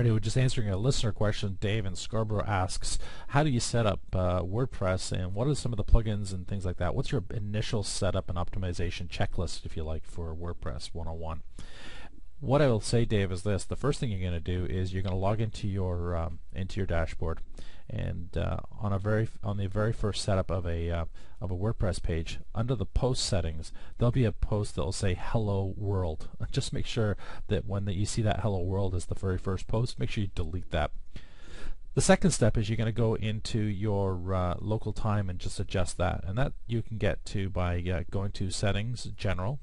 Alrighty, we're just answering a listener question. Dave in Scarborough asks, how do you set up WordPress, and what are some of the plugins and things like that? What's your initial setup and optimization checklist, if you like, for WordPress 101? What I will say, Dave, is this: the first thing you're going to do is you're going to log into your dashboard, and on the very first setup of a WordPress page, under the post settings, there'll be a post that will say "Hello World." Just make sure that when you see that "Hello World" as the very first post, make sure you delete that. The second step is you're going to go into your local time and just adjust that, and that you can get to by going to Settings, General,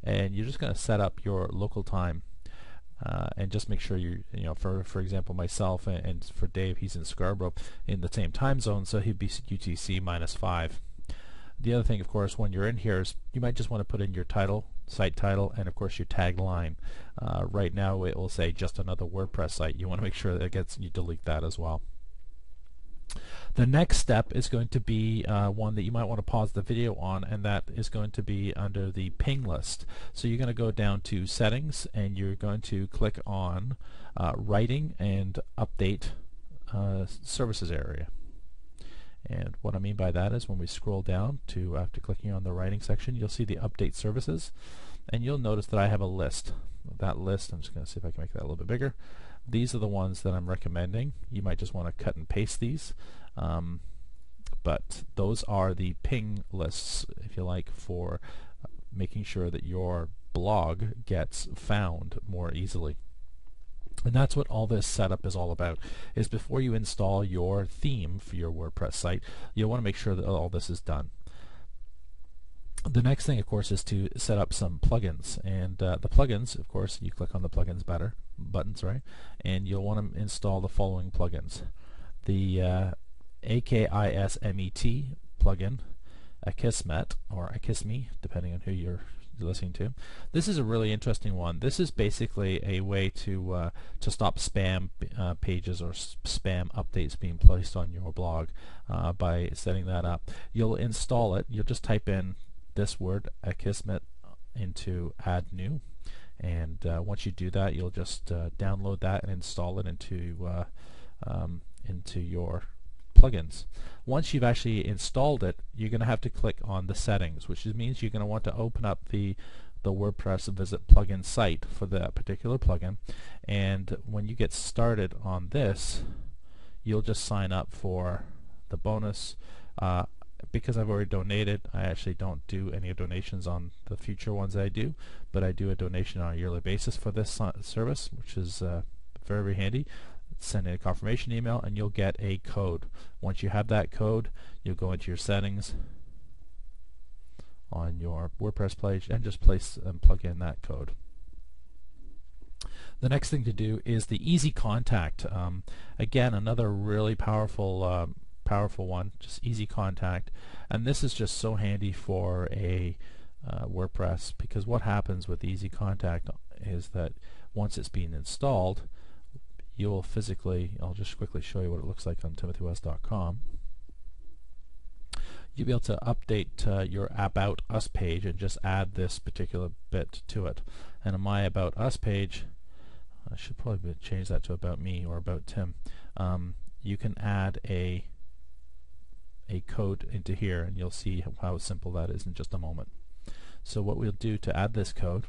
and you're just going to set up your local time, and just make sure for example, myself and for Dave, he's in Scarborough, in the same time zone, so he'd be UTC -5. The other thing, of course, when you're in here is you might just want to put in your title, site title, and of course your tagline. Right now it will say just another WordPress site. You want to make sure that you delete that as well. The next step is going to be one that you might want to pause the video on, and that is going to be under the ping list. So you're going to go down to Settings, and you're going to click on Writing and Update Services area. And what I mean by that is when we scroll down to, after clicking on the Writing section, you'll see the Update Services, and you'll notice that I have a list. That list, I'm just going to see if I can make that a little bit bigger. These are the ones that I'm recommending. You might just want to cut and paste these, but those are the ping lists, if you like, for making sure that your blog gets found more easily. And that's what all this setup is all about, is before you install your theme for your WordPress site, you'll want to make sure that all this is done. The next thing, of course, is to set up some plugins, and the plugins, of course, you click on the plugins buttons, right? And you'll want to install the following plugins: the AKISMET plugin, Aksimet or Aksimet, depending on who you're listening to. This is a really interesting one. This is basically a way to stop spam pages or spam updates being placed on your blog by setting that up. You'll install it. You'll just type in this word Aksimet into Add New, and once you do that, you'll just download that and install it into your plugins. Once you've actually installed it, you're going to have to click on the settings, which means you're going to want to open up the WordPress Visit plugin site for that particular plugin, and when you get started on this, you'll just sign up for the bonus. Because I've already donated, I actually don't do any donations on the future ones that I do, but I do a donation on a yearly basis for this service, which is very, very handy. Send in a confirmation email and you'll get a code. Once you have that code, you'll go into your settings on your WordPress page and just place and plug in that code. The next thing to do is the Easy Contact. Again, another really powerful one, just Easy Contact, and this is just so handy for a WordPress, because what happens with Easy Contact is that once it's been installed, you will physically, I'll just quickly show you what it looks like on timothywest.com. You'll be able to update your About Us page and just add this particular bit to it. And on my About Us page, I should probably change that to About Me or About Tim. You can add a code into here, and you'll see how simple that is in just a moment. So what we'll do to add this code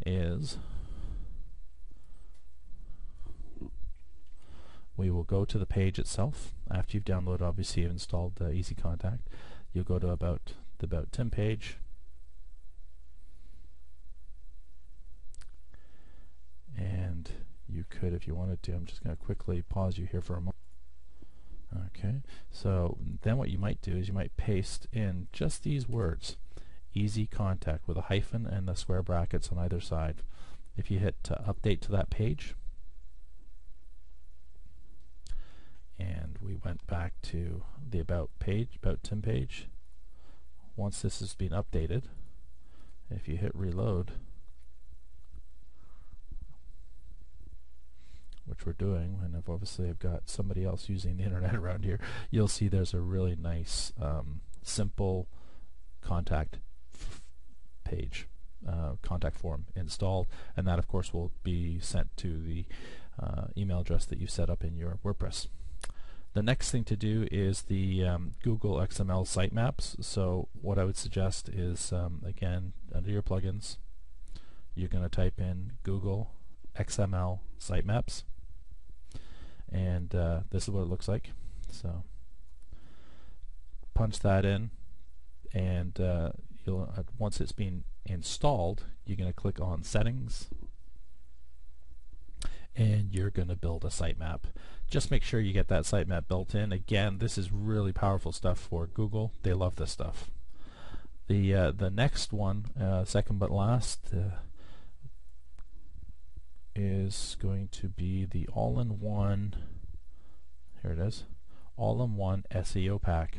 is we will go to the page itself. After you've downloaded, obviously you've installed Easy Contact, you'll go to the About Tim page, and you could, if you wanted to, I'm just going to quickly pause you here for a moment. Okay, so then what you might do is you might paste in just these words, Easy Contact, with a hyphen and the square brackets on either side. If you hit update to that page, and we went back to the About Tim page, once this has been updated, if you hit reload, which we're doing, and I've got somebody else using the internet around here, you'll see there's a really nice simple contact page, contact form installed, and that of course will be sent to the email address that you set up in your WordPress. The next thing to do is the Google XML Sitemaps. So what I would suggest is, again, under your plugins, you're going to type in Google XML Sitemaps, and this is what it looks like. So punch that in, and once it's been installed, you're going to click on Settings, and you're going to build a sitemap. Just make sure you get that sitemap built in. Again, this is really powerful stuff for Google. They love this stuff. The next one, second but last, is going to be the all-in-one, here it is, all-in-one SEO pack.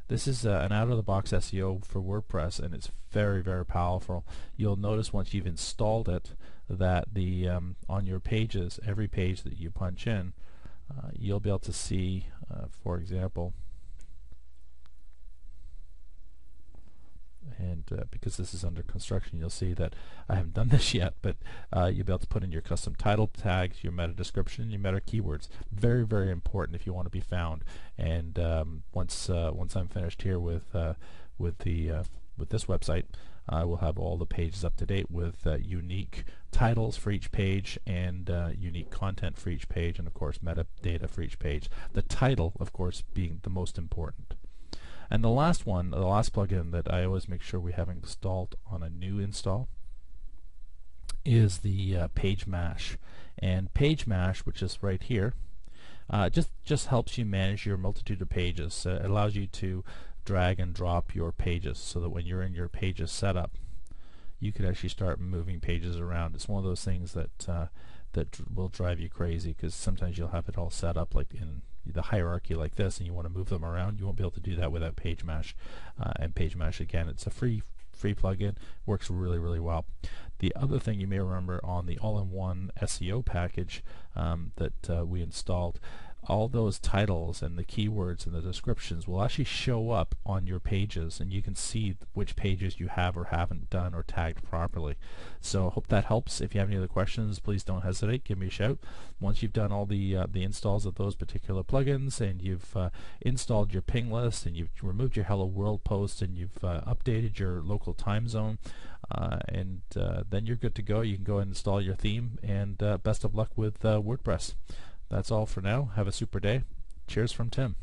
This is an out-of-the-box SEO for WordPress, and it's very, very powerful. You'll notice once you've installed it that the on your pages, every page that you punch in, you'll be able to see, for example, and because this is under construction, you'll see that I haven't done this yet, but you'll be able to put in your custom title tags, your meta description, your meta keywords. Very, very important if you want to be found. And once I'm finished here with this website, I will have all the pages up to date with unique titles for each page and unique content for each page, and of course metadata for each page. The title, of course, being the most important. And the last one, the last plugin that I always make sure we have installed on a new install, is the pageMash. And pageMash, which is right here, just helps you manage your multitude of pages. It allows you to drag and drop your pages so that when you're in your pages setup, you can actually start moving pages around. It's one of those things that will drive you crazy, because sometimes you'll have it all set up like in the hierarchy like this, and you want to move them around. You won't be able to do that without pageMash. And pageMash, again, it's a free plugin, works really, really well. The other thing you may remember on the all-in-one SEO package that we installed, all those titles and the keywords and the descriptions will actually show up on your pages, and you can see which pages you have or haven't done or tagged properly. So I hope that helps. If you have any other questions, please don't hesitate, give me a shout. Once you've done all the installs of those particular plugins, and you've installed your ping list, and you've removed your Hello World post, and you've updated your local time zone, and then you're good to go. You can go and install your theme, and best of luck with WordPress. That's all for now. Have a super day. Cheers from Tim.